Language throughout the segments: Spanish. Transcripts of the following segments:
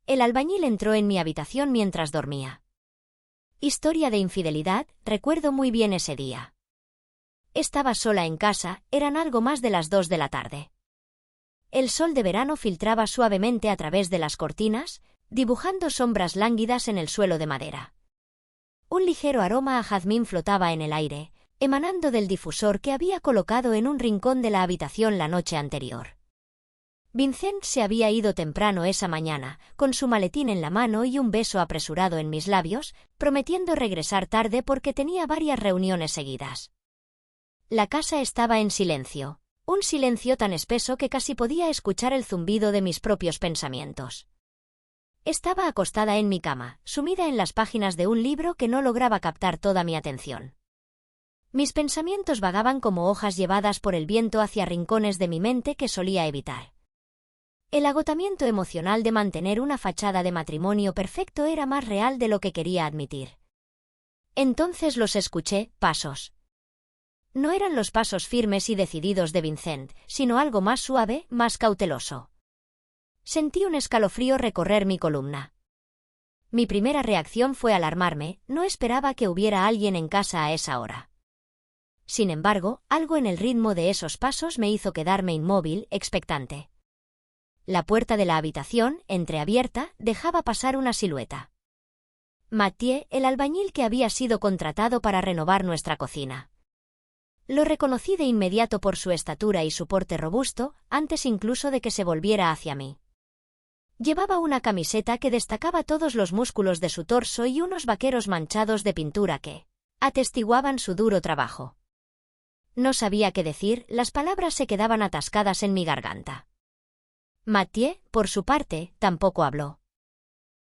el albañil entró en mi habitación mientras dormía. Historia de infidelidad, recuerdo muy bien ese día. Estaba sola en casa, eran algo más de las 2 de la tarde. El sol de verano filtraba suavemente a través de las cortinas, dibujando sombras lánguidas en el suelo de madera. Un ligero aroma a jazmín flotaba en el aire, emanando del difusor que había colocado en un rincón de la habitación la noche anterior. Vincent se había ido temprano esa mañana, con su maletín en la mano y un beso apresurado en mis labios, prometiendo regresar tarde porque tenía varias reuniones seguidas. La casa estaba en silencio, un silencio tan espeso que casi podía escuchar el zumbido de mis propios pensamientos. Estaba acostada en mi cama, sumida en las páginas de un libro que no lograba captar toda mi atención. Mis pensamientos vagaban como hojas llevadas por el viento hacia rincones de mi mente que solía evitar. El agotamiento emocional de mantener una fachada de matrimonio perfecto era más real de lo que quería admitir. Entonces los escuché, pasos. No eran los pasos firmes y decididos de Vincent, sino algo más suave, más cauteloso. Sentí un escalofrío recorrer mi columna. Mi primera reacción fue alarmarme, no esperaba que hubiera alguien en casa a esa hora. Sin embargo, algo en el ritmo de esos pasos me hizo quedarme inmóvil, expectante. La puerta de la habitación, entreabierta, dejaba pasar una silueta. Mathieu, el albañil que había sido contratado para renovar nuestra cocina. Lo reconocí de inmediato por su estatura y su porte robusto, antes incluso de que se volviera hacia mí. Llevaba una camiseta que destacaba todos los músculos de su torso y unos vaqueros manchados de pintura que atestiguaban su duro trabajo. No sabía qué decir, las palabras se quedaban atascadas en mi garganta. Mathieu, por su parte, tampoco habló.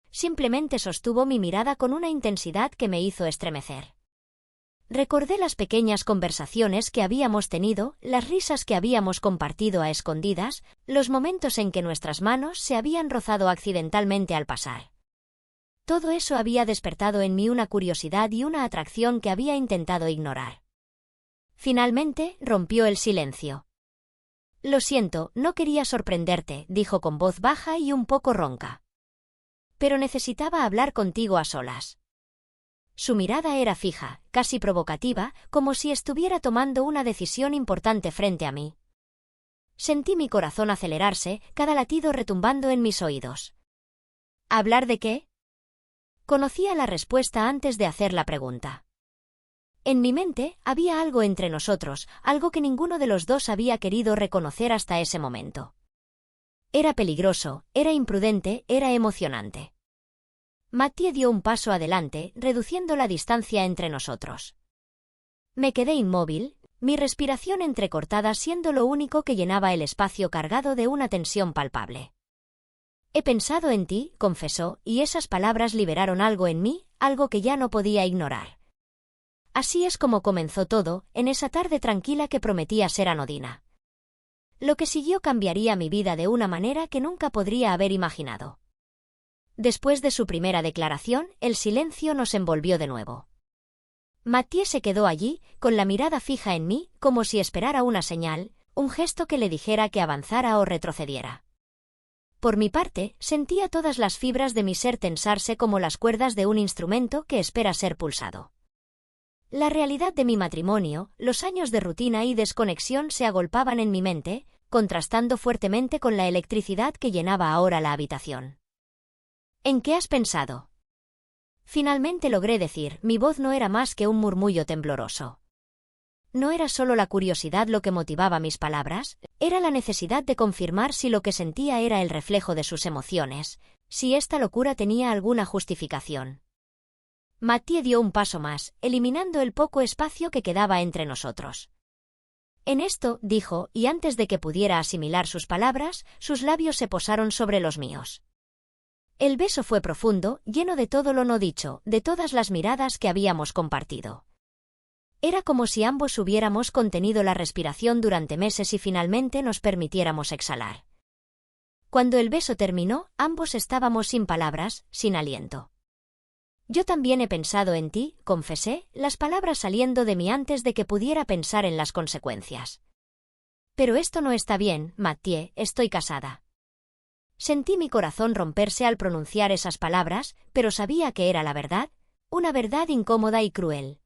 Simplemente sostuvo mi mirada con una intensidad que me hizo estremecer. Recordé las pequeñas conversaciones que habíamos tenido, las risas que habíamos compartido a escondidas, los momentos en que nuestras manos se habían rozado accidentalmente al pasar. Todo eso había despertado en mí una curiosidad y una atracción que había intentado ignorar. Finalmente, rompió el silencio. «Lo siento, no quería sorprenderte», dijo con voz baja y un poco ronca. «Pero necesitaba hablar contigo a solas». Su mirada era fija, casi provocativa, como si estuviera tomando una decisión importante frente a mí. Sentí mi corazón acelerarse, cada latido retumbando en mis oídos. ¿Hablar de qué? Conocía la respuesta antes de hacer la pregunta. En mi mente había algo entre nosotros, algo que ninguno de los dos había querido reconocer hasta ese momento. Era peligroso, era imprudente, era emocionante. Mathieu dio un paso adelante, reduciendo la distancia entre nosotros. Me quedé inmóvil, mi respiración entrecortada siendo lo único que llenaba el espacio cargado de una tensión palpable. «He pensado en ti», confesó, y esas palabras liberaron algo en mí, algo que ya no podía ignorar. Así es como comenzó todo, en esa tarde tranquila que prometía ser anodina. Lo que siguió cambiaría mi vida de una manera que nunca podría haber imaginado. Después de su primera declaración, el silencio nos envolvió de nuevo. Mathieu se quedó allí, con la mirada fija en mí, como si esperara una señal, un gesto que le dijera que avanzara o retrocediera. Por mi parte, sentía todas las fibras de mi ser tensarse como las cuerdas de un instrumento que espera ser pulsado. La realidad de mi matrimonio, los años de rutina y desconexión se agolpaban en mi mente, contrastando fuertemente con la electricidad que llenaba ahora la habitación. «¿En qué has pensado?» Finalmente logré decir, mi voz no era más que un murmullo tembloroso. No era solo la curiosidad lo que motivaba mis palabras, era la necesidad de confirmar si lo que sentía era el reflejo de sus emociones, si esta locura tenía alguna justificación. Mathieu dio un paso más, eliminando el poco espacio que quedaba entre nosotros. «En esto», dijo, y antes de que pudiera asimilar sus palabras, sus labios se posaron sobre los míos. El beso fue profundo, lleno de todo lo no dicho, de todas las miradas que habíamos compartido. Era como si ambos hubiéramos contenido la respiración durante meses y finalmente nos permitiéramos exhalar. Cuando el beso terminó, ambos estábamos sin palabras, sin aliento. «Yo también he pensado en ti», confesé, las palabras saliendo de mí antes de que pudiera pensar en las consecuencias. «Pero esto no está bien, Mathieu, estoy casada». Sentí mi corazón romperse al pronunciar esas palabras, pero sabía que era la verdad, una verdad incómoda y cruel.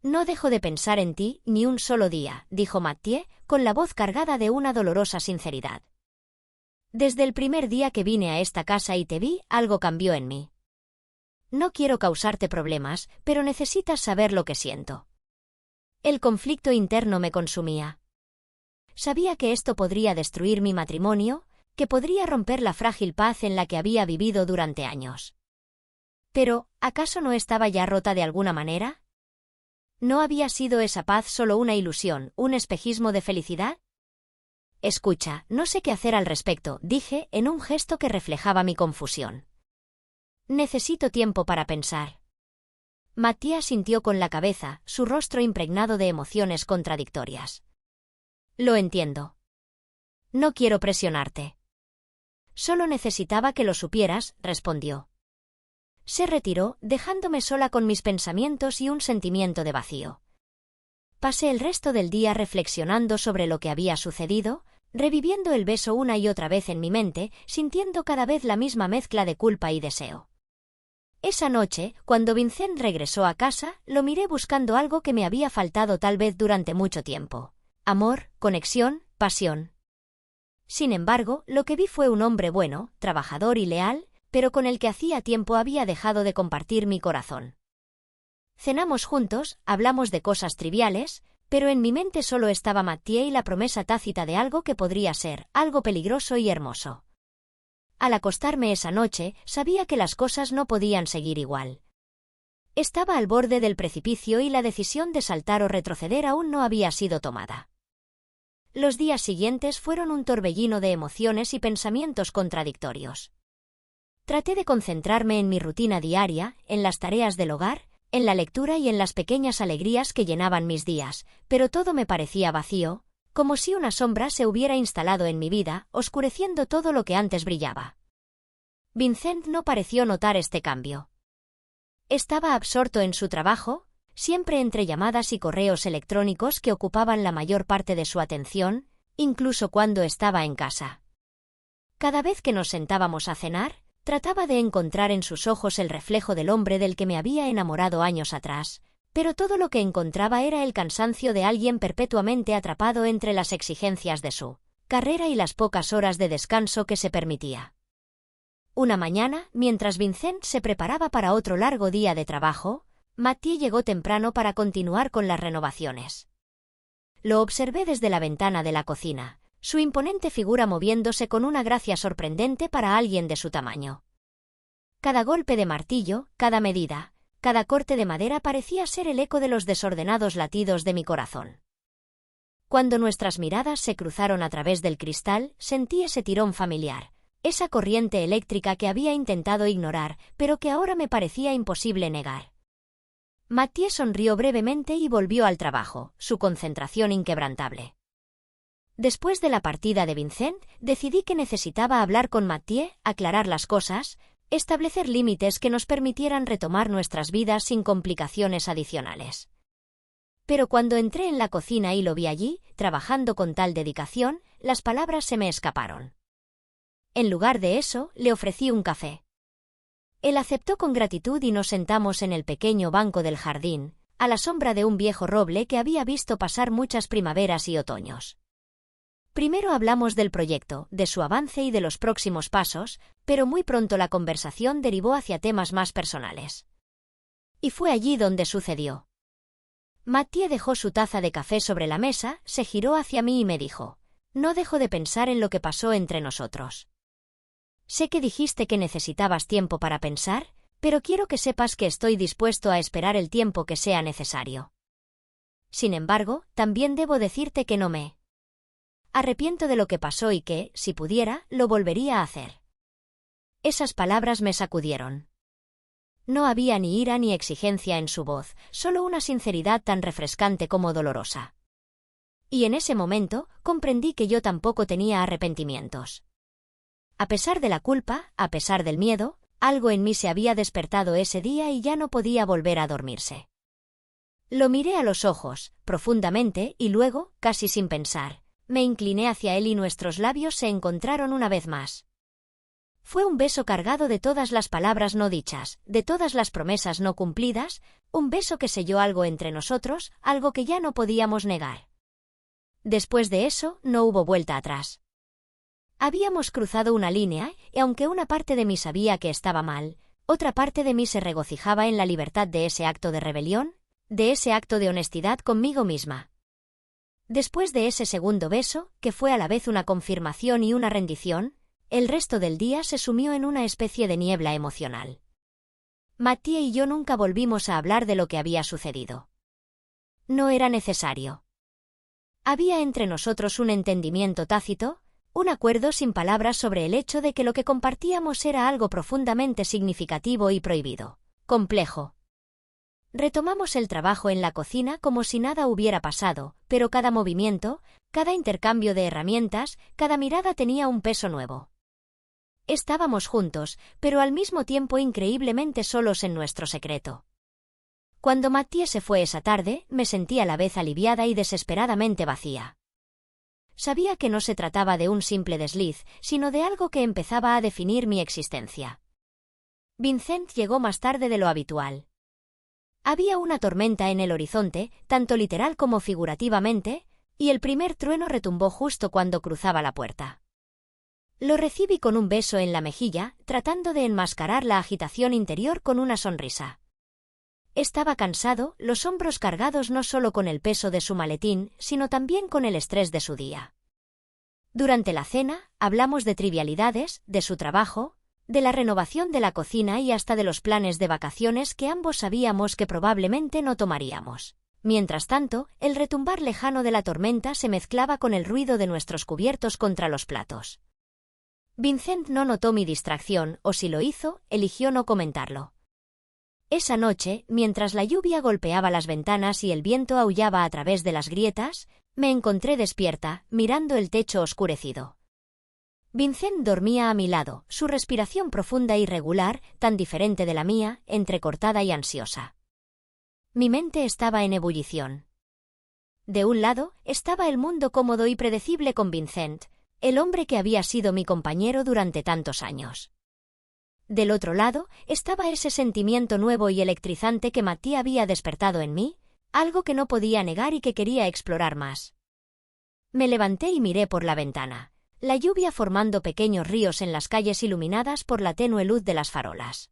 «No dejo de pensar en ti ni un solo día», dijo Mathieu, con la voz cargada de una dolorosa sinceridad. «Desde el primer día que vine a esta casa y te vi, algo cambió en mí. No quiero causarte problemas, pero necesitas saber lo que siento». El conflicto interno me consumía. Sabía que esto podría destruir mi matrimonio, que podría romper la frágil paz en la que había vivido durante años. Pero, ¿acaso no estaba ya rota de alguna manera? ¿No había sido esa paz solo una ilusión, un espejismo de felicidad? «Escucha, no sé qué hacer al respecto», dije, en un gesto que reflejaba mi confusión. «Necesito tiempo para pensar». Matías sintió con la cabeza, su rostro impregnado de emociones contradictorias. «Lo entiendo. No quiero presionarte». «Solo necesitaba que lo supieras», respondió. Se retiró, dejándome sola con mis pensamientos y un sentimiento de vacío. Pasé el resto del día reflexionando sobre lo que había sucedido, reviviendo el beso una y otra vez en mi mente, sintiendo cada vez la misma mezcla de culpa y deseo. Esa noche, cuando Vincent regresó a casa, lo miré buscando algo que me había faltado tal vez durante mucho tiempo: amor, conexión, pasión. Sin embargo, lo que vi fue un hombre bueno, trabajador y leal, pero con el que hacía tiempo había dejado de compartir mi corazón. Cenamos juntos, hablamos de cosas triviales, pero en mi mente solo estaba Mathieu y la promesa tácita de algo que podría ser, algo peligroso y hermoso. Al acostarme esa noche, sabía que las cosas no podían seguir igual. Estaba al borde del precipicio y la decisión de saltar o retroceder aún no había sido tomada. Los días siguientes fueron un torbellino de emociones y pensamientos contradictorios. Traté de concentrarme en mi rutina diaria, en las tareas del hogar, en la lectura y en las pequeñas alegrías que llenaban mis días, pero todo me parecía vacío, como si una sombra se hubiera instalado en mi vida, oscureciendo todo lo que antes brillaba. Vincent no pareció notar este cambio. Estaba absorto en su trabajo, siempre entre llamadas y correos electrónicos que ocupaban la mayor parte de su atención, incluso cuando estaba en casa. Cada vez que nos sentábamos a cenar, trataba de encontrar en sus ojos el reflejo del hombre del que me había enamorado años atrás, pero todo lo que encontraba era el cansancio de alguien perpetuamente atrapado entre las exigencias de su carrera y las pocas horas de descanso que se permitía. Una mañana, mientras Vincent se preparaba para otro largo día de trabajo, Mathieu llegó temprano para continuar con las renovaciones. Lo observé desde la ventana de la cocina, su imponente figura moviéndose con una gracia sorprendente para alguien de su tamaño. Cada golpe de martillo, cada medida, cada corte de madera parecía ser el eco de los desordenados latidos de mi corazón. Cuando nuestras miradas se cruzaron a través del cristal, sentí ese tirón familiar, esa corriente eléctrica que había intentado ignorar, pero que ahora me parecía imposible negar. Mathieu sonrió brevemente y volvió al trabajo, su concentración inquebrantable. Después de la partida de Vincent, decidí que necesitaba hablar con Mathieu, aclarar las cosas, establecer límites que nos permitieran retomar nuestras vidas sin complicaciones adicionales. Pero cuando entré en la cocina y lo vi allí, trabajando con tal dedicación, las palabras se me escaparon. En lugar de eso, le ofrecí un café. Él aceptó con gratitud y nos sentamos en el pequeño banco del jardín, a la sombra de un viejo roble que había visto pasar muchas primaveras y otoños. Primero hablamos del proyecto, de su avance y de los próximos pasos, pero muy pronto la conversación derivó hacia temas más personales. Y fue allí donde sucedió. Mathieu dejó su taza de café sobre la mesa, se giró hacia mí y me dijo: «No dejo de pensar en lo que pasó entre nosotros. Sé que dijiste que necesitabas tiempo para pensar, pero quiero que sepas que estoy dispuesto a esperar el tiempo que sea necesario. Sin embargo, también debo decirte que no me arrepiento de lo que pasó y que, si pudiera, lo volvería a hacer». Esas palabras me sacudieron. No había ni ira ni exigencia en su voz, solo una sinceridad tan refrescante como dolorosa. Y en ese momento, comprendí que yo tampoco tenía arrepentimientos. A pesar de la culpa, a pesar del miedo, algo en mí se había despertado ese día y ya no podía volver a dormirse. Lo miré a los ojos, profundamente, y luego, casi sin pensar, me incliné hacia él y nuestros labios se encontraron una vez más. Fue un beso cargado de todas las palabras no dichas, de todas las promesas no cumplidas, un beso que selló algo entre nosotros, algo que ya no podíamos negar. Después de eso, no hubo vuelta atrás. Habíamos cruzado una línea, y aunque una parte de mí sabía que estaba mal, otra parte de mí se regocijaba en la libertad de ese acto de rebelión, de ese acto de honestidad conmigo misma. Después de ese segundo beso, que fue a la vez una confirmación y una rendición, el resto del día se sumió en una especie de niebla emocional. Mathieu y yo nunca volvimos a hablar de lo que había sucedido. No era necesario. Había entre nosotros un entendimiento tácito, un acuerdo sin palabras sobre el hecho de que lo que compartíamos era algo profundamente significativo y prohibido, complejo. Retomamos el trabajo en la cocina como si nada hubiera pasado, pero cada movimiento, cada intercambio de herramientas, cada mirada tenía un peso nuevo. Estábamos juntos, pero al mismo tiempo increíblemente solos en nuestro secreto. Cuando Mathieu se fue esa tarde, me sentí a la vez aliviada y desesperadamente vacía. Sabía que no se trataba de un simple desliz, sino de algo que empezaba a definir mi existencia. Vincent llegó más tarde de lo habitual. Había una tormenta en el horizonte, tanto literal como figurativamente, y el primer trueno retumbó justo cuando cruzaba la puerta. Lo recibí con un beso en la mejilla, tratando de enmascarar la agitación interior con una sonrisa. Estaba cansado, los hombros cargados no solo con el peso de su maletín, sino también con el estrés de su día. Durante la cena, hablamos de trivialidades, de su trabajo, de la renovación de la cocina y hasta de los planes de vacaciones que ambos sabíamos que probablemente no tomaríamos. Mientras tanto, el retumbar lejano de la tormenta se mezclaba con el ruido de nuestros cubiertos contra los platos. Vincent no notó mi distracción, o si lo hizo, eligió no comentarlo. Esa noche, mientras la lluvia golpeaba las ventanas y el viento aullaba a través de las grietas, me encontré despierta, mirando el techo oscurecido. Vincent dormía a mi lado, su respiración profunda y regular, tan diferente de la mía, entrecortada y ansiosa. Mi mente estaba en ebullición. De un lado, estaba el mundo cómodo y predecible con Vincent, el hombre que había sido mi compañero durante tantos años. Del otro lado, estaba ese sentimiento nuevo y electrizante que Mathieu había despertado en mí, algo que no podía negar y que quería explorar más. Me levanté y miré por la ventana, la lluvia formando pequeños ríos en las calles iluminadas por la tenue luz de las farolas.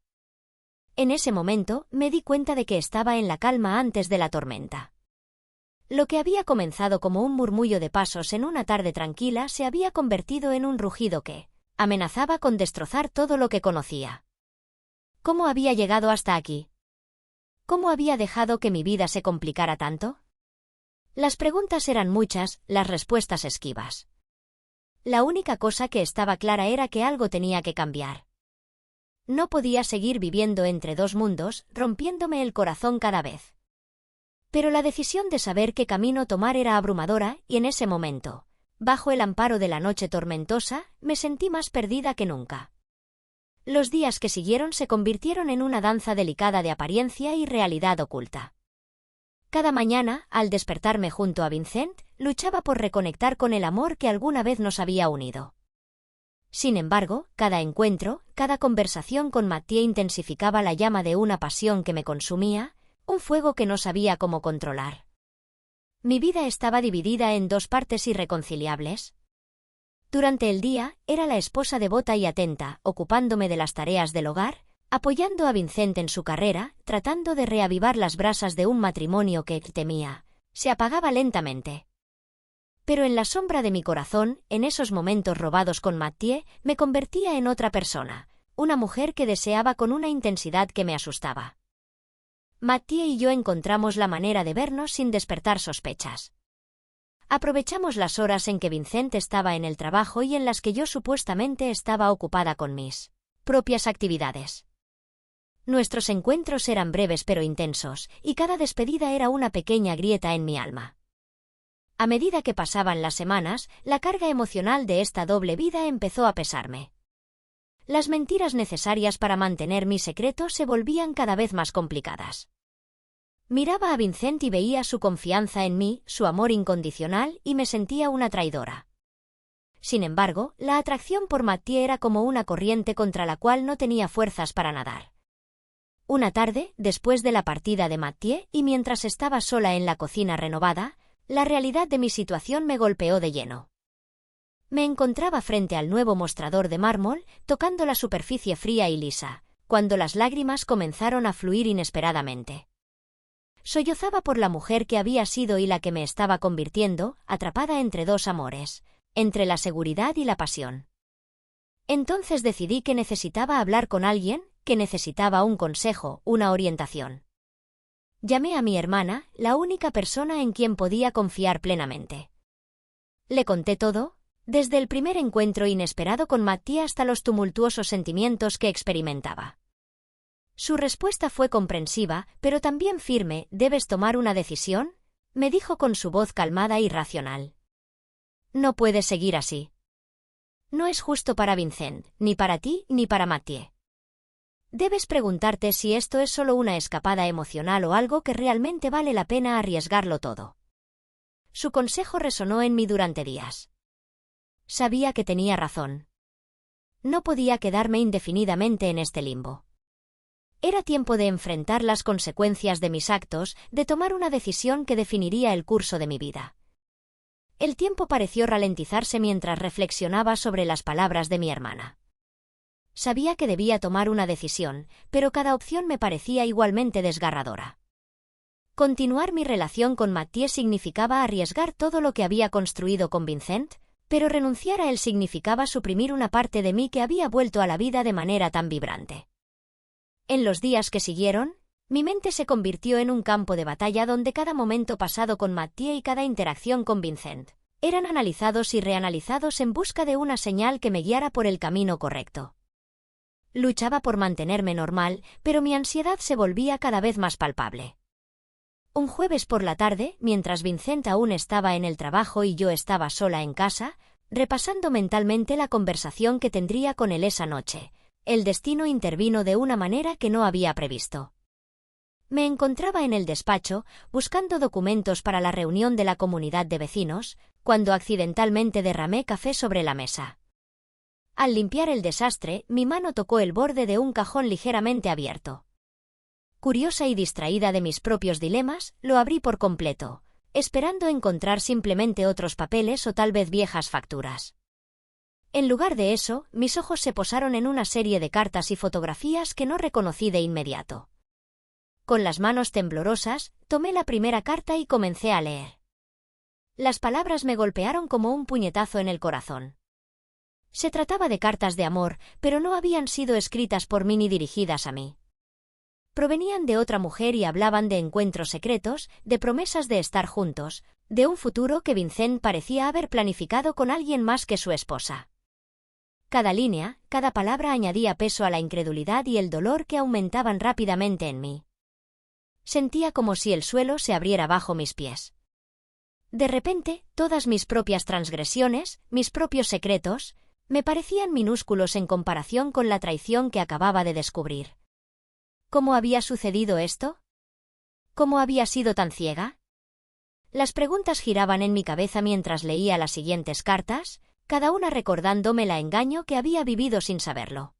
En ese momento, me di cuenta de que estaba en la calma antes de la tormenta. Lo que había comenzado como un murmullo de pasos en una tarde tranquila se había convertido en un rugido que amenazaba con destrozar todo lo que conocía. ¿Cómo había llegado hasta aquí? ¿Cómo había dejado que mi vida se complicara tanto? Las preguntas eran muchas, las respuestas esquivas. La única cosa que estaba clara era que algo tenía que cambiar. No podía seguir viviendo entre dos mundos, rompiéndome el corazón cada vez. Pero la decisión de saber qué camino tomar era abrumadora, y en ese momento, bajo el amparo de la noche tormentosa, me sentí más perdida que nunca. Los días que siguieron se convirtieron en una danza delicada de apariencia y realidad oculta. Cada mañana, al despertarme junto a Vincent, luchaba por reconectar con el amor que alguna vez nos había unido. Sin embargo, cada encuentro, cada conversación con Mathieu intensificaba la llama de una pasión que me consumía, un fuego que no sabía cómo controlar. Mi vida estaba dividida en dos partes irreconciliables. Durante el día, era la esposa devota y atenta, ocupándome de las tareas del hogar, apoyando a Vincent en su carrera, tratando de reavivar las brasas de un matrimonio que, temía, se apagaba lentamente. Pero en la sombra de mi corazón, en esos momentos robados con Mathieu, me convertía en otra persona, una mujer que deseaba con una intensidad que me asustaba. Mathieu y yo encontramos la manera de vernos sin despertar sospechas. Aprovechamos las horas en que Vincent estaba en el trabajo y en las que yo supuestamente estaba ocupada con mis propias actividades. Nuestros encuentros eran breves pero intensos, y cada despedida era una pequeña grieta en mi alma. A medida que pasaban las semanas, la carga emocional de esta doble vida empezó a pesarme. Las mentiras necesarias para mantener mi secreto se volvían cada vez más complicadas. Miraba a Vincent y veía su confianza en mí, su amor incondicional, y me sentía una traidora. Sin embargo, la atracción por Mathieu era como una corriente contra la cual no tenía fuerzas para nadar. Una tarde, después de la partida de Mathieu y mientras estaba sola en la cocina renovada, la realidad de mi situación me golpeó de lleno. Me encontraba frente al nuevo mostrador de mármol, tocando la superficie fría y lisa, cuando las lágrimas comenzaron a fluir inesperadamente. Sollozaba por la mujer que había sido y la que me estaba convirtiendo, atrapada entre dos amores, entre la seguridad y la pasión. Entonces decidí que necesitaba hablar con alguien, que necesitaba un consejo, una orientación. Llamé a mi hermana, la única persona en quien podía confiar plenamente. Le conté todo, desde el primer encuentro inesperado con Mathieu hasta los tumultuosos sentimientos que experimentaba. Su respuesta fue comprensiva, pero también firme. «¿Debes tomar una decisión?», me dijo con su voz calmada y racional. «No puedes seguir así. No es justo para Vincent, ni para ti, ni para Mathieu. Debes preguntarte si esto es solo una escapada emocional o algo que realmente vale la pena arriesgarlo todo». Su consejo resonó en mí durante días. Sabía que tenía razón. No podía quedarme indefinidamente en este limbo. Era tiempo de enfrentar las consecuencias de mis actos, de tomar una decisión que definiría el curso de mi vida. El tiempo pareció ralentizarse mientras reflexionaba sobre las palabras de mi hermana. Sabía que debía tomar una decisión, pero cada opción me parecía igualmente desgarradora. Continuar mi relación con Mathieu significaba arriesgar todo lo que había construido con Vincent, pero renunciar a él significaba suprimir una parte de mí que había vuelto a la vida de manera tan vibrante. En los días que siguieron, mi mente se convirtió en un campo de batalla donde cada momento pasado con Mathieu y cada interacción con Vincent eran analizados y reanalizados en busca de una señal que me guiara por el camino correcto. Luchaba por mantenerme normal, pero mi ansiedad se volvía cada vez más palpable. Un jueves por la tarde, mientras Vincent aún estaba en el trabajo y yo estaba sola en casa, repasando mentalmente la conversación que tendría con él esa noche, el destino intervino de una manera que no había previsto. Me encontraba en el despacho, buscando documentos para la reunión de la comunidad de vecinos, cuando accidentalmente derramé café sobre la mesa. Al limpiar el desastre, mi mano tocó el borde de un cajón ligeramente abierto. Curiosa y distraída de mis propios dilemas, lo abrí por completo, esperando encontrar simplemente otros papeles o tal vez viejas facturas. En lugar de eso, mis ojos se posaron en una serie de cartas y fotografías que no reconocí de inmediato. Con las manos temblorosas, tomé la primera carta y comencé a leer. Las palabras me golpearon como un puñetazo en el corazón. Se trataba de cartas de amor, pero no habían sido escritas por mí ni dirigidas a mí. Provenían de otra mujer y hablaban de encuentros secretos, de promesas de estar juntos, de un futuro que Vincent parecía haber planificado con alguien más que su esposa. Cada línea, cada palabra añadía peso a la incredulidad y el dolor que aumentaban rápidamente en mí. Sentía como si el suelo se abriera bajo mis pies. De repente, todas mis propias transgresiones, mis propios secretos, me parecían minúsculos en comparación con la traición que acababa de descubrir. ¿Cómo había sucedido esto? ¿Cómo había sido tan ciega? Las preguntas giraban en mi cabeza mientras leía las siguientes cartas, cada una recordándome la engaño que había vivido sin saberlo.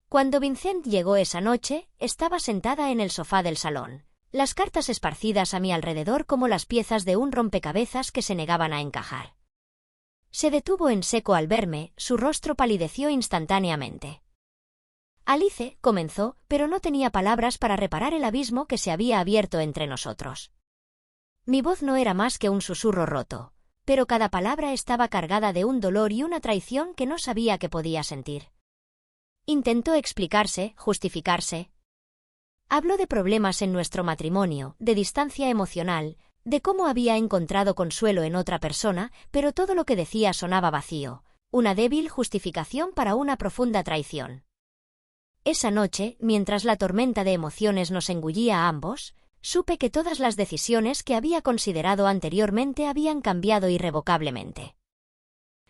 Cuando Vincent llegó esa noche, estaba sentada en el sofá del salón, las cartas esparcidas a mi alrededor como las piezas de un rompecabezas que se negaban a encajar. Se detuvo en seco al verme, su rostro palideció instantáneamente. Alice, comenzó, pero no tenía palabras para reparar el abismo que se había abierto entre nosotros. Mi voz no era más que un susurro roto, pero cada palabra estaba cargada de un dolor y una traición que no sabía que podía sentir. Intentó explicarse, justificarse. Habló de problemas en nuestro matrimonio, de distancia emocional, de cómo había encontrado consuelo en otra persona, pero todo lo que decía sonaba vacío, una débil justificación para una profunda traición. Esa noche, mientras la tormenta de emociones nos engullía a ambos, supe que todas las decisiones que había considerado anteriormente habían cambiado irrevocablemente.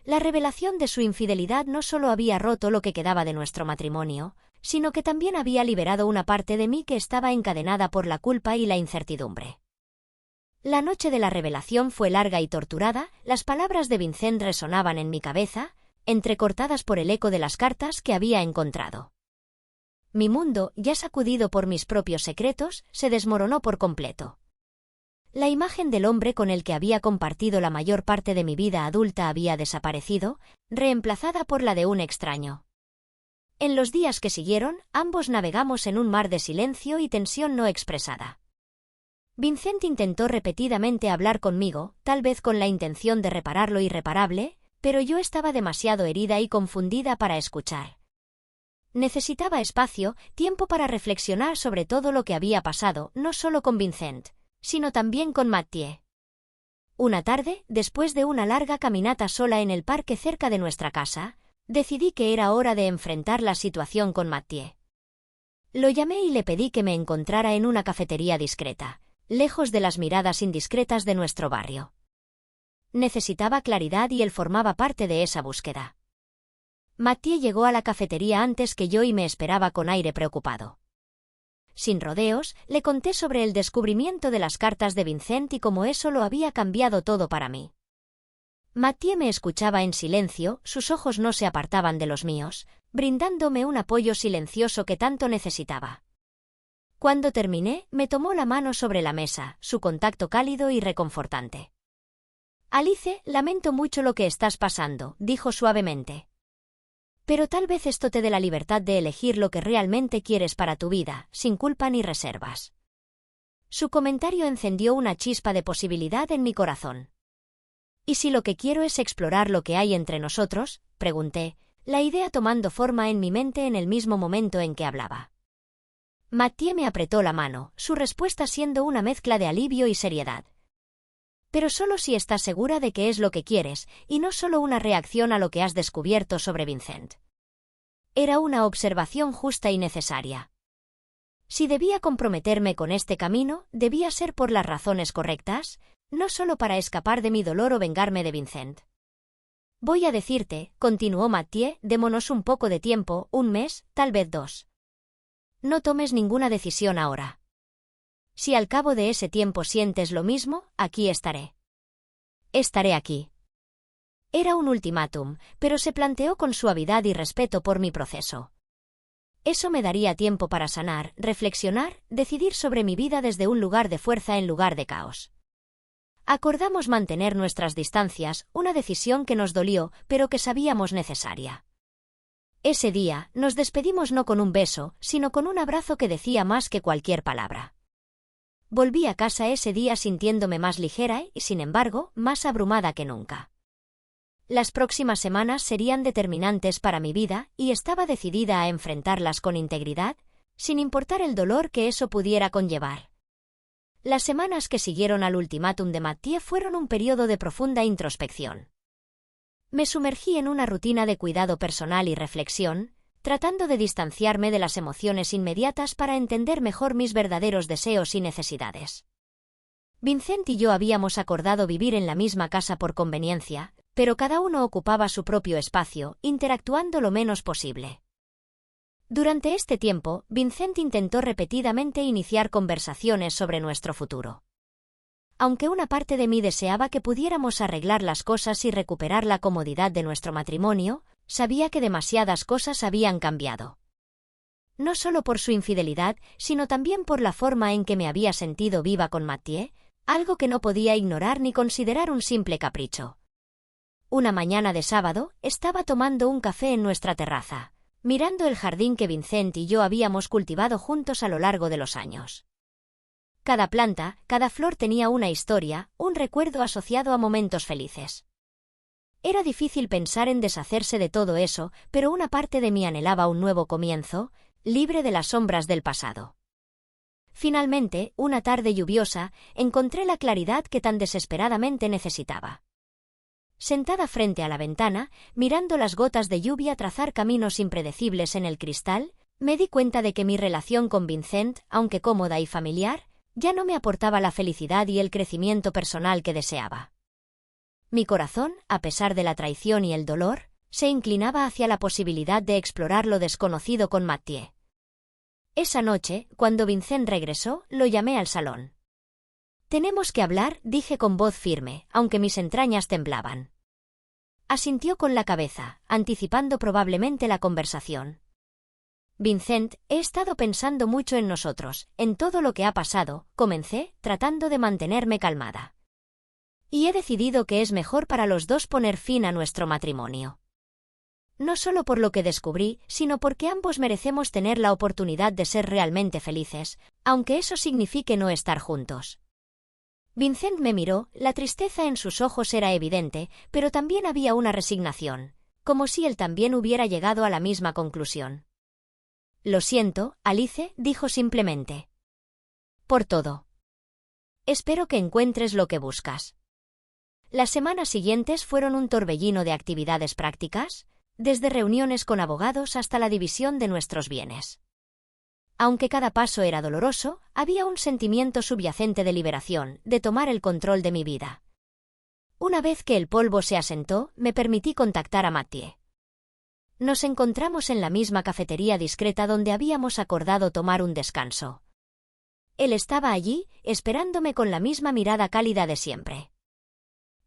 La revelación de su infidelidad no solo había roto lo que quedaba de nuestro matrimonio, sino que también había liberado una parte de mí que estaba encadenada por la culpa y la incertidumbre. La noche de la revelación fue larga y torturada, las palabras de Vincent resonaban en mi cabeza, entrecortadas por el eco de las cartas que había encontrado. Mi mundo, ya sacudido por mis propios secretos, se desmoronó por completo. La imagen del hombre con el que había compartido la mayor parte de mi vida adulta había desaparecido, reemplazada por la de un extraño. En los días que siguieron, ambos navegamos en un mar de silencio y tensión no expresada. Vincent intentó repetidamente hablar conmigo, tal vez con la intención de reparar lo irreparable, pero yo estaba demasiado herida y confundida para escuchar. Necesitaba espacio, tiempo para reflexionar sobre todo lo que había pasado, no solo con Vincent, sino también con Mathieu. Una tarde, después de una larga caminata sola en el parque cerca de nuestra casa, decidí que era hora de enfrentar la situación con Mathieu. Lo llamé y le pedí que me encontrara en una cafetería discreta, lejos de las miradas indiscretas de nuestro barrio. Necesitaba claridad y él formaba parte de esa búsqueda. Mathieu llegó a la cafetería antes que yo y me esperaba con aire preocupado. Sin rodeos, le conté sobre el descubrimiento de las cartas de Vincent y cómo eso lo había cambiado todo para mí. Mathieu me escuchaba en silencio, sus ojos no se apartaban de los míos, brindándome un apoyo silencioso que tanto necesitaba. Cuando terminé, me tomó la mano sobre la mesa, su contacto cálido y reconfortante. «Alice, lamento mucho lo que estás pasando», dijo suavemente. «Pero tal vez esto te dé la libertad de elegir lo que realmente quieres para tu vida, sin culpa ni reservas». Su comentario encendió una chispa de posibilidad en mi corazón. «¿Y si lo que quiero es explorar lo que hay entre nosotros?», pregunté, la idea tomando forma en mi mente en el mismo momento en que hablaba. Mathieu me apretó la mano, su respuesta siendo una mezcla de alivio y seriedad. «Pero solo si estás segura de que es lo que quieres, y no solo una reacción a lo que has descubierto sobre Vincent». Era una observación justa y necesaria. Si debía comprometerme con este camino, debía ser por las razones correctas, no solo para escapar de mi dolor o vengarme de Vincent. «Voy a decirte», continuó Mathieu, «démonos un poco de tiempo, un mes, tal vez 2. No tomes ninguna decisión ahora. Si al cabo de ese tiempo sientes lo mismo, aquí estaré. Estaré aquí». Era un ultimátum, pero se planteó con suavidad y respeto por mi proceso. Eso me daría tiempo para sanar, reflexionar, decidir sobre mi vida desde un lugar de fuerza en lugar de caos. Acordamos mantener nuestras distancias, una decisión que nos dolió, pero que sabíamos necesaria. Ese día, nos despedimos no con un beso, sino con un abrazo que decía más que cualquier palabra. Volví a casa ese día sintiéndome más ligera y, sin embargo, más abrumada que nunca. Las próximas semanas serían determinantes para mi vida, y estaba decidida a enfrentarlas con integridad, sin importar el dolor que eso pudiera conllevar. Las semanas que siguieron al ultimátum de Mathieu fueron un periodo de profunda introspección. Me sumergí en una rutina de cuidado personal y reflexión, tratando de distanciarme de las emociones inmediatas para entender mejor mis verdaderos deseos y necesidades. Vincent y yo habíamos acordado vivir en la misma casa por conveniencia, pero cada uno ocupaba su propio espacio, interactuando lo menos posible. Durante este tiempo, Vincent intentó repetidamente iniciar conversaciones sobre nuestro futuro. Aunque una parte de mí deseaba que pudiéramos arreglar las cosas y recuperar la comodidad de nuestro matrimonio, sabía que demasiadas cosas habían cambiado. No solo por su infidelidad, sino también por la forma en que me había sentido viva con Mathieu, algo que no podía ignorar ni considerar un simple capricho. Una mañana de sábado, estaba tomando un café en nuestra terraza, mirando el jardín que Vincent y yo habíamos cultivado juntos a lo largo de los años. Cada planta, cada flor tenía una historia, un recuerdo asociado a momentos felices. Era difícil pensar en deshacerse de todo eso, pero una parte de mí anhelaba un nuevo comienzo, libre de las sombras del pasado. Finalmente, una tarde lluviosa, encontré la claridad que tan desesperadamente necesitaba. Sentada frente a la ventana, mirando las gotas de lluvia trazar caminos impredecibles en el cristal, me di cuenta de que mi relación con Vincent, aunque cómoda y familiar, ya no me aportaba la felicidad y el crecimiento personal que deseaba. Mi corazón, a pesar de la traición y el dolor, se inclinaba hacia la posibilidad de explorar lo desconocido con Mathieu. Esa noche, cuando Vincent regresó, lo llamé al salón. Tenemos que hablar, dije con voz firme, aunque mis entrañas temblaban. Asintió con la cabeza, anticipando probablemente la conversación. Vincent, he estado pensando mucho en nosotros, en todo lo que ha pasado, comencé, tratando de mantenerme calmada. Y he decidido que es mejor para los dos poner fin a nuestro matrimonio. No solo por lo que descubrí, sino porque ambos merecemos tener la oportunidad de ser realmente felices, aunque eso signifique no estar juntos. Vincent me miró, la tristeza en sus ojos era evidente, pero también había una resignación, como si él también hubiera llegado a la misma conclusión. Lo siento, Alice, dijo simplemente. Por todo. Espero que encuentres lo que buscas. Las semanas siguientes fueron un torbellino de actividades prácticas, desde reuniones con abogados hasta la división de nuestros bienes. Aunque cada paso era doloroso, había un sentimiento subyacente de liberación, de tomar el control de mi vida. Una vez que el polvo se asentó, me permití contactar a Mathieu. Nos encontramos en la misma cafetería discreta donde habíamos acordado tomar un descanso. Él estaba allí, esperándome con la misma mirada cálida de siempre.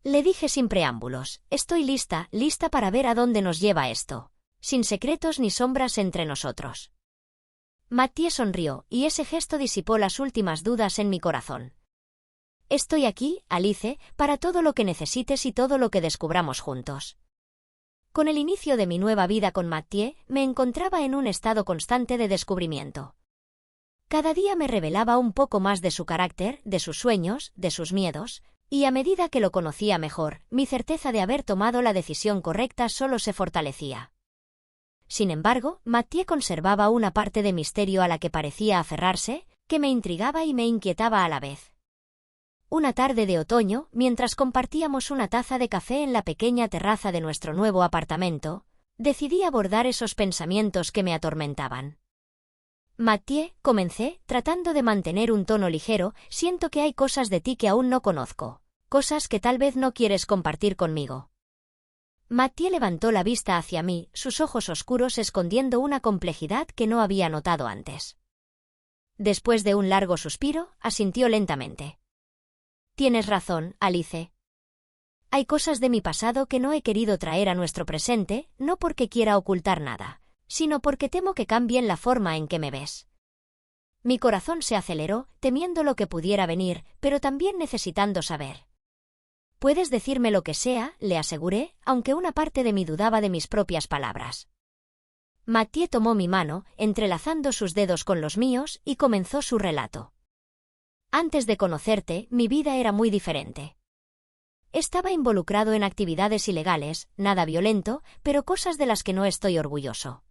Le dije sin preámbulos, estoy lista para ver a dónde nos lleva esto, sin secretos ni sombras entre nosotros. Mathieu sonrió, y ese gesto disipó las últimas dudas en mi corazón. Estoy aquí, Alice, para todo lo que necesites y todo lo que descubramos juntos. Con el inicio de mi nueva vida con Mathieu, me encontraba en un estado constante de descubrimiento. Cada día me revelaba un poco más de su carácter, de sus sueños, de sus miedos, y a medida que lo conocía mejor, mi certeza de haber tomado la decisión correcta solo se fortalecía. Sin embargo, Mathieu conservaba una parte de misterio a la que parecía aferrarse, que me intrigaba y me inquietaba a la vez. Una tarde de otoño, mientras compartíamos una taza de café en la pequeña terraza de nuestro nuevo apartamento, decidí abordar esos pensamientos que me atormentaban. Mathieu, comencé, tratando de mantener un tono ligero, siento que hay cosas de ti que aún no conozco, cosas que tal vez no quieres compartir conmigo. Mathieu levantó la vista hacia mí, sus ojos oscuros escondiendo una complejidad que no había notado antes. Después de un largo suspiro, asintió lentamente. Tienes razón, Alice. Hay cosas de mi pasado que no he querido traer a nuestro presente, no porque quiera ocultar nada, sino porque temo que cambien la forma en que me ves. Mi corazón se aceleró, temiendo lo que pudiera venir, pero también necesitando saber. Puedes decirme lo que sea, le aseguré, aunque una parte de mí dudaba de mis propias palabras. Mathieu tomó mi mano, entrelazando sus dedos con los míos, y comenzó su relato. Antes de conocerte, mi vida era muy diferente. Estaba involucrado en actividades ilegales, nada violento, pero cosas de las que no estoy orgulloso.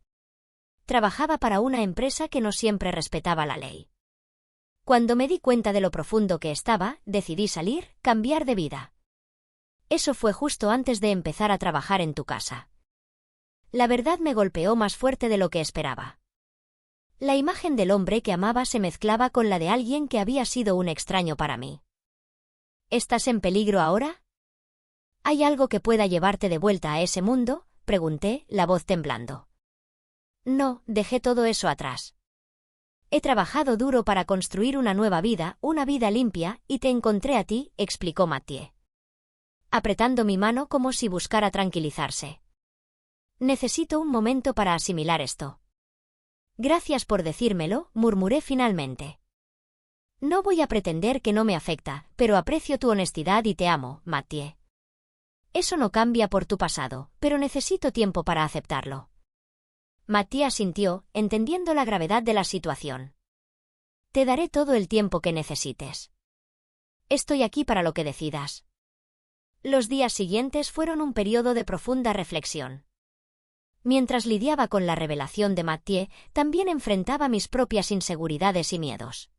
Trabajaba para una empresa que no siempre respetaba la ley. Cuando me di cuenta de lo profundo que estaba, decidí salir, cambiar de vida. Eso fue justo antes de empezar a trabajar en tu casa. La verdad me golpeó más fuerte de lo que esperaba. La imagen del hombre que amaba se mezclaba con la de alguien que había sido un extraño para mí. ¿Estás en peligro ahora? ¿Hay algo que pueda llevarte de vuelta a ese mundo?, pregunté, la voz temblando. No, dejé todo eso atrás. He trabajado duro para construir una nueva vida, una vida limpia, y te encontré a ti, explicó Mathieu, apretando mi mano como si buscara tranquilizarse. Necesito un momento para asimilar esto. Gracias por decírmelo, murmuré finalmente. No voy a pretender que no me afecta, pero aprecio tu honestidad y te amo, Mathieu. Eso no cambia por tu pasado, pero necesito tiempo para aceptarlo. Mathieu asintió, entendiendo la gravedad de la situación. Te daré todo el tiempo que necesites. Estoy aquí para lo que decidas. Los días siguientes fueron un periodo de profunda reflexión. Mientras lidiaba con la revelación de Mathieu, también enfrentaba mis propias inseguridades y miedos.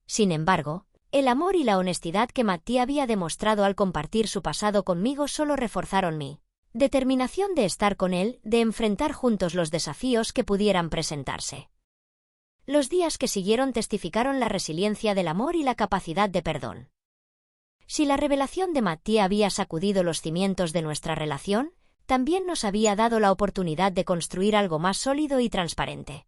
Sin embargo, el amor y la honestidad que Mathieu había demostrado al compartir su pasado conmigo solo reforzaron mi determinación de estar con él, de enfrentar juntos los desafíos que pudieran presentarse. Los días que siguieron testificaron la resiliencia del amor y la capacidad de perdón. Si la revelación de Mathieu había sacudido los cimientos de nuestra relación, también nos había dado la oportunidad de construir algo más sólido y transparente.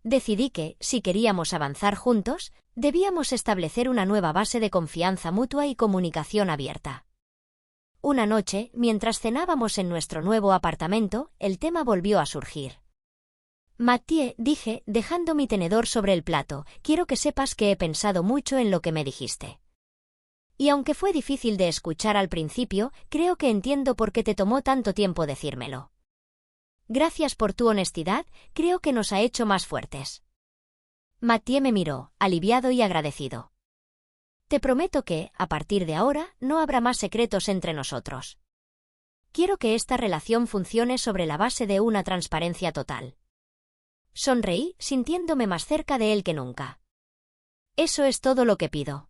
Decidí que, si queríamos avanzar juntos, debíamos establecer una nueva base de confianza mutua y comunicación abierta. Una noche, mientras cenábamos en nuestro nuevo apartamento, el tema volvió a surgir. Mathieu, dije, dejando mi tenedor sobre el plato, quiero que sepas que he pensado mucho en lo que me dijiste. Y aunque fue difícil de escuchar al principio, creo que entiendo por qué te tomó tanto tiempo decírmelo. Gracias por tu honestidad, creo que nos ha hecho más fuertes. Mathieu me miró, aliviado y agradecido. Te prometo que, a partir de ahora, no habrá más secretos entre nosotros. Quiero que esta relación funcione sobre la base de una transparencia total. Sonreí, sintiéndome más cerca de él que nunca. Eso es todo lo que pido.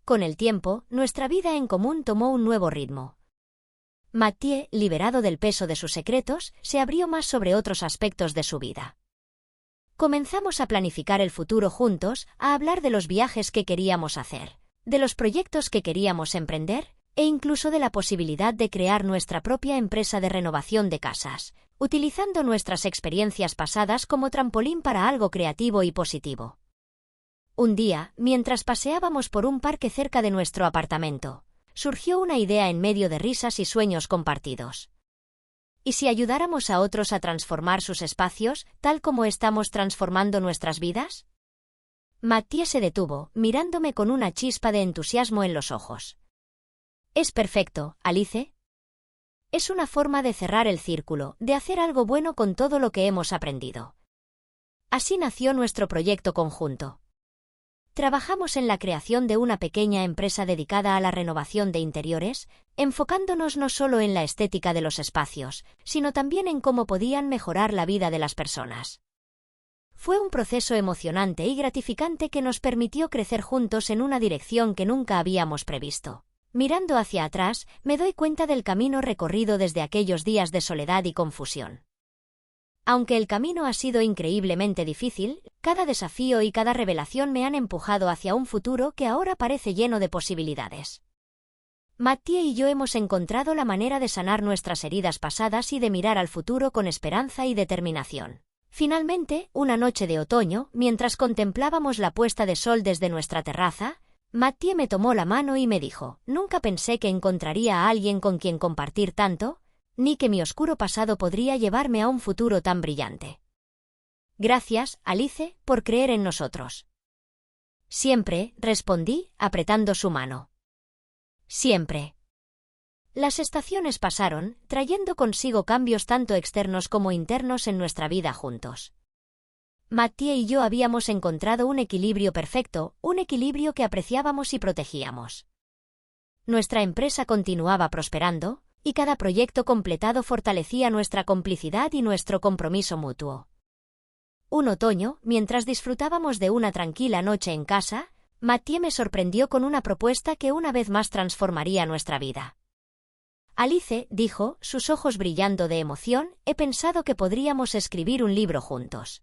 Con el tiempo, nuestra vida en común tomó un nuevo ritmo. Mathieu, liberado del peso de sus secretos, se abrió más sobre otros aspectos de su vida. Comenzamos a planificar el futuro juntos, a hablar de los viajes que queríamos hacer, de los proyectos que queríamos emprender, e incluso de la posibilidad de crear nuestra propia empresa de renovación de casas, utilizando nuestras experiencias pasadas como trampolín para algo creativo y positivo. Un día, mientras paseábamos por un parque cerca de nuestro apartamento, surgió una idea en medio de risas y sueños compartidos. ¿Y si ayudáramos a otros a transformar sus espacios, tal como estamos transformando nuestras vidas? Mathieu se detuvo, mirándome con una chispa de entusiasmo en los ojos. Es perfecto, Alice. Es una forma de cerrar el círculo, de hacer algo bueno con todo lo que hemos aprendido. Así nació nuestro proyecto conjunto. Trabajamos en la creación de una pequeña empresa dedicada a la renovación de interiores, enfocándonos no solo en la estética de los espacios, sino también en cómo podían mejorar la vida de las personas. Fue un proceso emocionante y gratificante que nos permitió crecer juntos en una dirección que nunca habíamos previsto. Mirando hacia atrás, me doy cuenta del camino recorrido desde aquellos días de soledad y confusión. Aunque el camino ha sido increíblemente difícil, cada desafío y cada revelación me han empujado hacia un futuro que ahora parece lleno de posibilidades. Mathieu y yo hemos encontrado la manera de sanar nuestras heridas pasadas y de mirar al futuro con esperanza y determinación. Finalmente, una noche de otoño, mientras contemplábamos la puesta de sol desde nuestra terraza, Mathieu me tomó la mano y me dijo, nunca pensé que encontraría a alguien con quien compartir tanto, ni que mi oscuro pasado podría llevarme a un futuro tan brillante. Gracias, Alice, por creer en nosotros. Siempre, respondí, apretando su mano. Siempre. Las estaciones pasaron, trayendo consigo cambios tanto externos como internos en nuestra vida juntos. Mathieu y yo habíamos encontrado un equilibrio perfecto, un equilibrio que apreciábamos y protegíamos. Nuestra empresa continuaba prosperando, y cada proyecto completado fortalecía nuestra complicidad y nuestro compromiso mutuo. Un otoño, mientras disfrutábamos de una tranquila noche en casa, Mathieu me sorprendió con una propuesta que una vez más transformaría nuestra vida. Alice, dijo, sus ojos brillando de emoción, he pensado que podríamos escribir un libro juntos.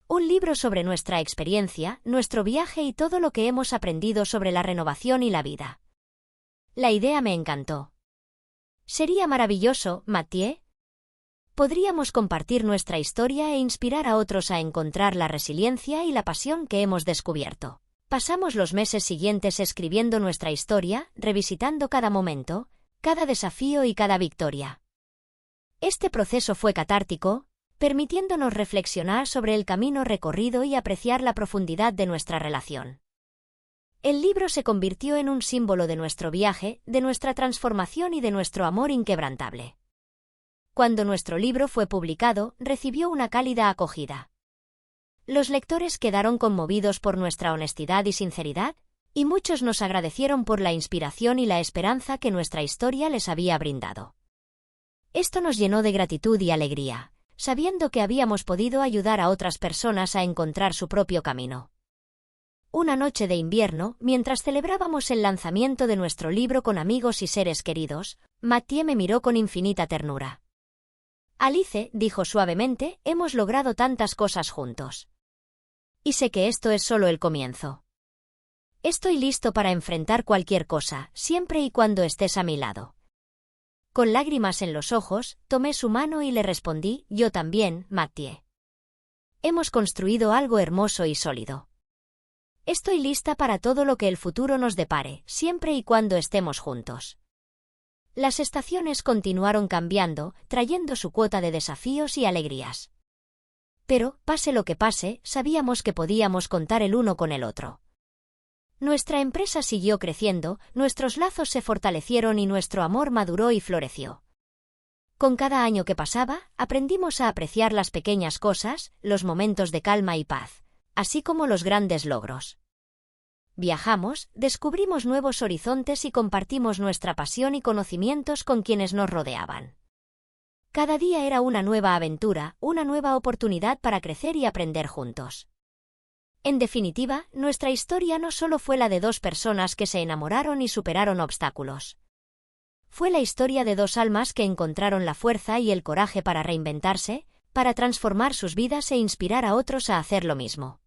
Un libro sobre nuestra experiencia, nuestro viaje y todo lo que hemos aprendido sobre la renovación y la vida. La idea me encantó. Sería maravilloso, Mathieu. Podríamos compartir nuestra historia e inspirar a otros a encontrar la resiliencia y la pasión que hemos descubierto. Pasamos los meses siguientes escribiendo nuestra historia, revisitando cada momento, cada desafío y cada victoria. Este proceso fue catártico, permitiéndonos reflexionar sobre el camino recorrido y apreciar la profundidad de nuestra relación. El libro se convirtió en un símbolo de nuestro viaje, de nuestra transformación y de nuestro amor inquebrantable. Cuando nuestro libro fue publicado, recibió una cálida acogida. Los lectores quedaron conmovidos por nuestra honestidad y sinceridad, y muchos nos agradecieron por la inspiración y la esperanza que nuestra historia les había brindado. Esto nos llenó de gratitud y alegría, sabiendo que habíamos podido ayudar a otras personas a encontrar su propio camino. Una noche de invierno, mientras celebrábamos el lanzamiento de nuestro libro con amigos y seres queridos, Mathieu me miró con infinita ternura. Alice, dijo suavemente, hemos logrado tantas cosas juntos. Y sé que esto es solo el comienzo. Estoy listo para enfrentar cualquier cosa, siempre y cuando estés a mi lado. Con lágrimas en los ojos, tomé su mano y le respondí, yo también, Mathieu. Hemos construido algo hermoso y sólido. Estoy lista para todo lo que el futuro nos depare, siempre y cuando estemos juntos. Las estaciones continuaron cambiando, trayendo su cuota de desafíos y alegrías. Pero, pase lo que pase, sabíamos que podíamos contar el uno con el otro. Nuestra empresa siguió creciendo, nuestros lazos se fortalecieron y nuestro amor maduró y floreció. Con cada año que pasaba, aprendimos a apreciar las pequeñas cosas, los momentos de calma y paz, así como los grandes logros. Viajamos, descubrimos nuevos horizontes y compartimos nuestra pasión y conocimientos con quienes nos rodeaban. Cada día era una nueva aventura, una nueva oportunidad para crecer y aprender juntos. En definitiva, nuestra historia no solo fue la de dos personas que se enamoraron y superaron obstáculos. Fue la historia de dos almas que encontraron la fuerza y el coraje para reinventarse, para transformar sus vidas e inspirar a otros a hacer lo mismo.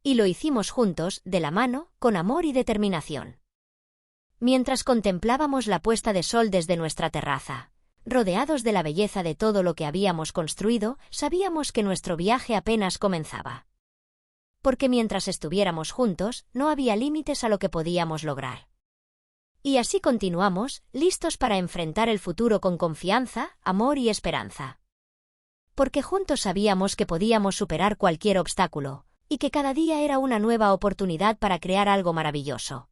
Y lo hicimos juntos, de la mano, con amor y determinación. Mientras contemplábamos la puesta de sol desde nuestra terraza, rodeados de la belleza de todo lo que habíamos construido, sabíamos que nuestro viaje apenas comenzaba. Porque mientras estuviéramos juntos, no había límites a lo que podíamos lograr. Y así continuamos, listos para enfrentar el futuro con confianza, amor y esperanza. Porque juntos sabíamos que podíamos superar cualquier obstáculo, y que cada día era una nueva oportunidad para crear algo maravilloso.